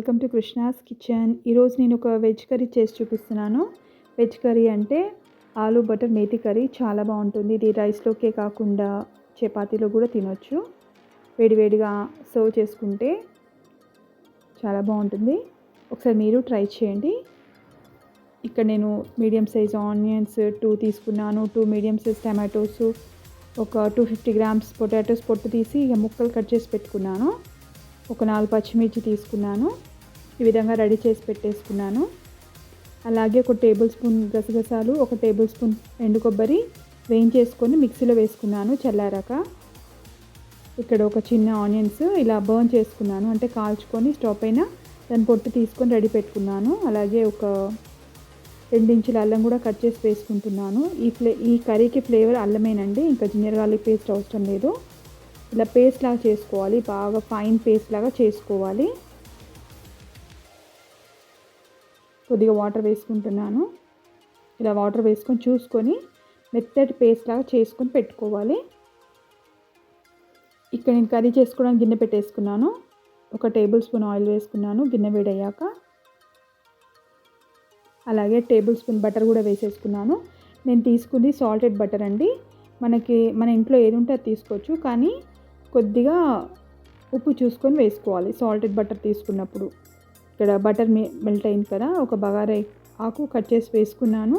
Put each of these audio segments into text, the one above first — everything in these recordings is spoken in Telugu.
Welcome to Krishna's kitchen. ఈరోజు నేను ఒక వెజ్ కర్రీ చేసి చూపిస్తున్నాను. వెజ్ కర్రీ అంటే ఆలు బటర్ మేతి కర్రీ. చాలా బాగుంటుంది. ఇది రైస్లోకే కాకుండా చపాతీలో కూడా తినొచ్చు. వేడివేడిగా సర్వ్ చేసుకుంటే చాలా బాగుంటుంది. ఒకసారి మీరు ట్రై చేయండి. ఇక్కడ నేను మీడియం సైజ్ ఆనియన్స్ 2 తీసుకున్నాను. 2 మీడియం సైజ్ టమాటోస్, ఒక 250 గ్రామ్స్ పొటాటోస్ పొట్టు తీసి ఇక ముక్కలు కట్ చేసి పెట్టుకున్నాను. ఒక 4 పచ్చిమిర్చి తీసుకున్నాను. ఈ విధంగా రెడీ చేసి పెట్టేసుకున్నాను. అలాగే ఒక టేబుల్ స్పూన్ గసగసాలు, ఒక టేబుల్ స్పూన్ ఎండు కొబ్బరి వేయించేసుకొని మిక్సీలో వేసుకున్నాను చల్లారాక. ఇక్కడ ఒక చిన్న ఆనియన్స్ ఇలా బర్న్ చేసుకున్నాను, అంటే కాల్చుకొని స్టవ్ పైన దాని పొట్టు తీసుకొని రెడీ పెట్టుకున్నాను. అలాగే ఒక 2 ఇంచుల అల్లం కూడా కట్ చేసి వేసుకుంటున్నాను. ఈ కర్రీకి ఫ్లేవర్ అల్లమేనండి, ఇంకా జింజర్ గార్లిక్ పేస్ట్ అవసరం లేదు. ఇలా పేస్ట్ లాగా చేసుకోవాలి, బాగా ఫైన్ పేస్ట్ లాగా చేసుకోవాలి. కొద్దిగా వాటర్ వేసుకుంటున్నాను. ఇలా వాటర్ వేసుకొని చూసుకొని మెత్తటి పేస్ట్ లాగా చేసుకొని పెట్టుకోవాలి. ఇక్కడ నేను కర్రీ చేసుకోవడానికి గిన్నె పెట్టేసుకున్నాను. ఒక టేబుల్ స్పూన్ ఆయిల్ వేసుకున్నాను గిన్నె వేడయ్యాక. అలాగే టేబుల్ స్పూన్ బటర్ కూడా వేసేసుకున్నాను. నేను తీసుకుంది సాల్టెడ్ బటర్ అండి. మన ఇంట్లో ఏది ఉంటే అది తీసుకోవచ్చు, కానీ కొద్దిగా ఉప్పు చూసుకొని వేసుకోవాలి సాల్టెడ్ బటర్ తీసుకున్నప్పుడు. ఇక్కడ బటర్ మెల్ట్ అయింది కదా, ఒక బగారా ఆకు కట్ చేసి వేసుకున్నాను.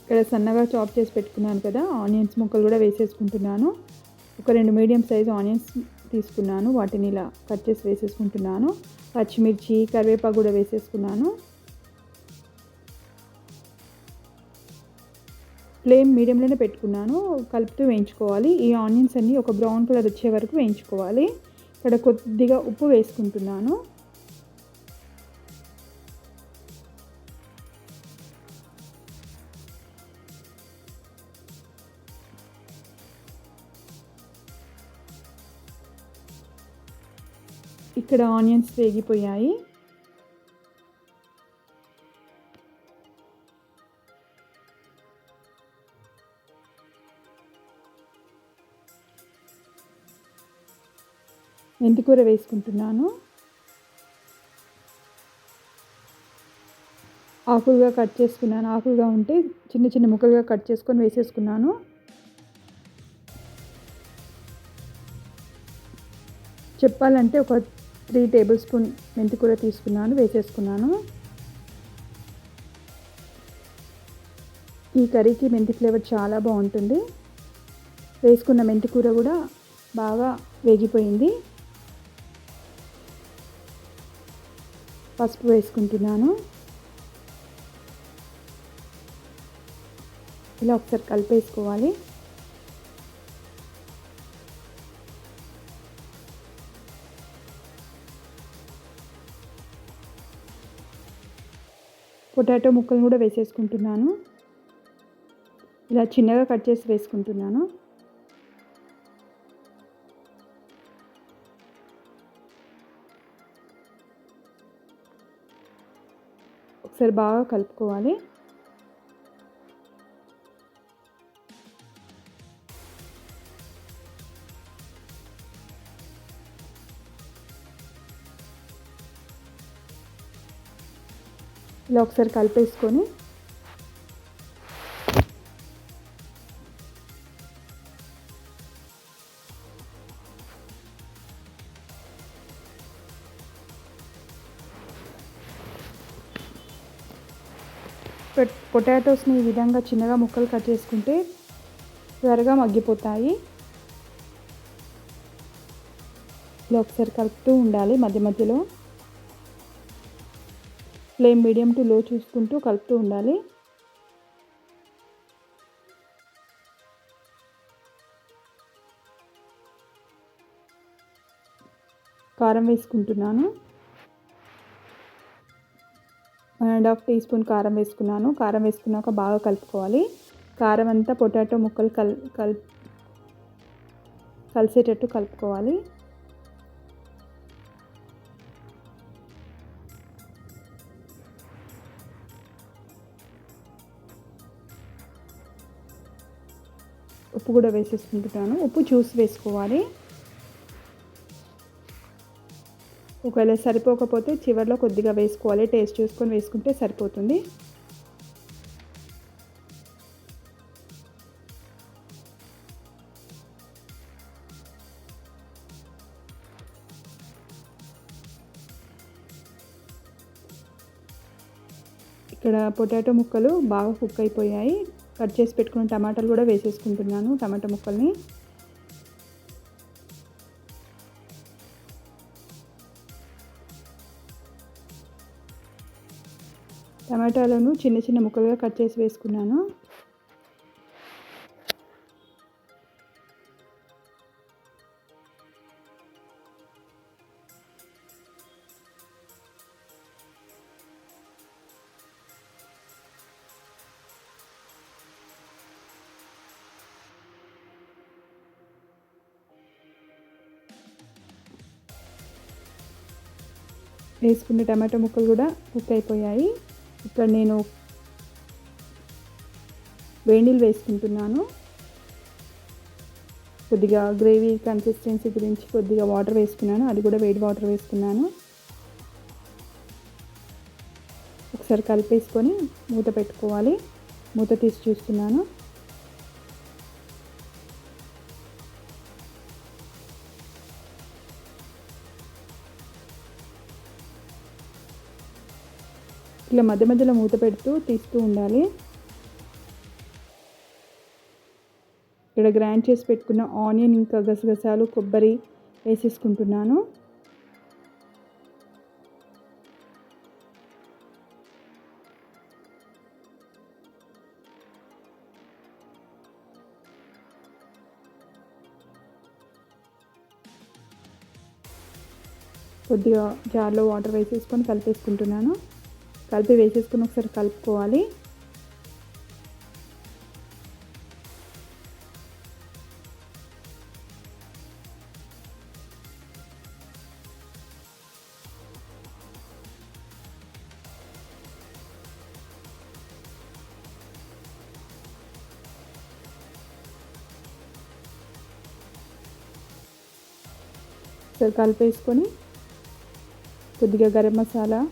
ఇక్కడ సన్నగా చాప్ చేసి పెట్టుకున్నాను కదా, ఆనియన్స్ ముక్కలు కూడా వేసేసుకుంటున్నాను. ఒక 2 మీడియం సైజు ఆనియన్స్ తీసుకున్నాను, వాటిని ఇలా కట్ చేసి వేసేసుకుంటున్నాను. పచ్చిమిర్చి, కరివేపాకు కూడా వేసేసుకున్నాను. ఫ్లేమ్ మీడియంలోనే పెట్టుకున్నాను, కలుపుతూ వేయించుకోవాలి. ఈ ఆనియన్స్ అన్నీ ఒక బ్రౌన్ కలర్ వచ్చే వరకు వేయించుకోవాలి. ఇక్కడ కొద్దిగా ఉప్పు వేసుకుంటున్నాను. ఇక్కడ ఆనియన్స్ వేగిపోయాయి. మెంతికూర వేసుకుంటున్నాను. ఆకులుగా కట్ చేసుకున్నాను. ఆకులుగా ఉంటే చిన్న చిన్న ముక్కలుగా కట్ చేసుకొని వేసేసుకున్నాను. చెప్పాలంటే ఒక 3 టేబుల్ స్పూన్ మెంతికూర తీసుకున్నాను, వేసేసుకున్నాను. ఈ కర్రీకి మెంతి ఫ్లేవర్ చాలా బాగుంటుంది. వేసుకున్న మెంతికూర కూడా బాగా వేగిపోయింది. పసుపు వేసుకుంటున్నాను. ఇలా ఒకసారి కలిపేసుకోవాలి. పొటాటో ముక్కలు కూడా వేసేసుకుంటున్నాను. ఇలా చిన్నగా కట్ చేసి వేసుకుంటున్నాను. ఒకసారి బాగా కలుపుకోవాలి. ఇలా ఒకసారి కలిపేసుకొని పొటాటోస్ని ఈ విధంగా చిన్నగా ముక్కలు కట్ చేసుకుంటే త్వరగా మగ్గిపోతాయి. ఇలా ఒకసారి కలుపుతూ ఉండాలి మధ్య మధ్యలో. ఫ్లేమ్ మీడియం టు లో చూసుకుంటూ కలుపుతూ ఉండాలి. కారం వేసుకుంటున్నాను. 1.5 టీ స్పూన్ కారం వేసుకున్నాను. కారం వేసుకున్నాక బాగా కలుపుకోవాలి. కారం అంతా పొటాటో ముక్కలు కలిసేటట్టు కలుపుకోవాలి. ఉప్పు కూడా వేసేసుకుంటున్నాను. ఉప్పు చూసి వేసుకోవాలి. ఒకవేళ సరిపోకపోతే చివరిలో కొద్దిగా వేసుకోవాలి. టేస్ట్ చూసుకొని వేసుకుంటే సరిపోతుంది. ఇక్కడ పొటాటో ముక్కలు బాగా కుక్ అయిపోయాయి. కట్ చేసి పెట్టుకున్న టమాటాలు కూడా వేసేసుకుంటున్నాను. టమాటా ముక్కల్ని టమాటాలను చిన్న చిన్న ముక్కలుగా కట్ చేసి వేసుకున్నాను. వేసుకున్న టమాటా ముక్కలు కూడా కుక్ అయిపోయాయి. ఇక్కడ నేను వేడి నీళ్ళు వేసుకుంటున్నాను. కొద్దిగా గ్రేవీ కన్సిస్టెన్సీ గురించి కొద్దిగా వాటర్ వేసుకున్నాను. అది కూడా వేడి వాటర్ వేసుకున్నాను. ఒకసారి కలిపేసుకొని మూత పెట్టుకోవాలి. మూత తీసి చూస్తున్నాను. ఇలా మధ్య మధ్యలో మూత పెడుతూ తీస్తూ ఉండాలి. ఇక్కడ గ్రైండ్ చేసి పెట్టుకున్న ఆనియన్ ఇంకా గసగసాలు కొబ్బరి వేసేసుకుంటున్నాను. కొద్దిగా జార్లో వాటర్ వేసేసుకొని కలిపేసుకుంటున్నాను. కలిపి వేసేసుకొని ఒకసారి కలుపుకోవాలి. ఒకసారి కలిపేసుకొని కొద్దిగా గరం మసాలా,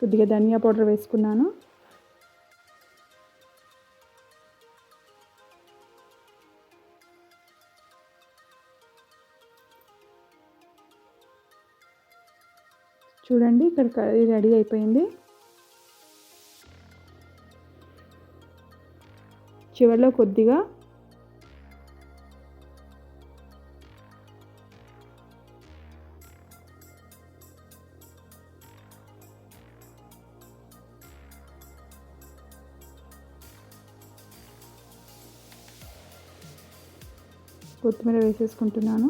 కొద్దిగా ధనియా పౌడర్ వేసుకున్నాను. చూడండి ఇక్కడ కర్రీ రెడీ అయిపోయింది. చివరిలో కొద్దిగా కొత్తిమీర వేసేసుకుంటున్నాను.